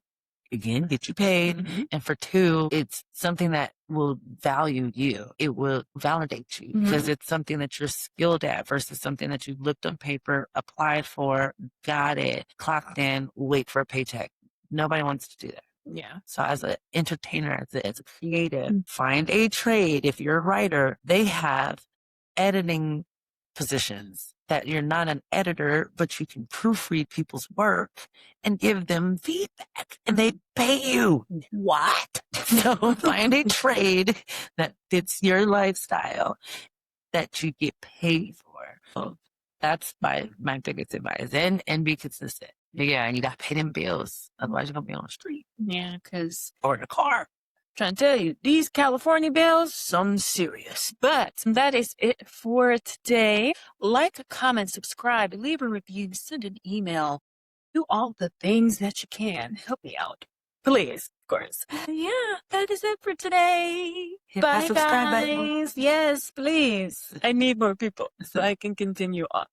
[SPEAKER 2] again, get you paid. And for two, it's something that will value you. It will validate you because it's something that you're skilled at versus something that you looked on paper, applied for, got it, clocked in, wait for a paycheck. Nobody wants to do that. Yeah. So as an entertainer, as a creative, find a trade. If you're a writer, they have editing positions that you're not an editor, but you can proofread people's work and give them feedback and they pay you. What? So find a trade that fits your lifestyle that you get paid for. So that's my biggest advice. And be consistent. Yeah, and you got to pay them bills. Otherwise, you're going to be on the street. Yeah, or in a car.
[SPEAKER 1] Trying to tell you, these California bills, some serious. But that is it for today. Like, comment, subscribe, leave a review, send an email. Do all the things that you can. Help me out. Please, of course. Yeah, that is it for today.
[SPEAKER 2] Hit
[SPEAKER 1] Bye,
[SPEAKER 2] that subscribe
[SPEAKER 1] guys.
[SPEAKER 2] button.
[SPEAKER 1] Yes, please. I need more people so I can continue on.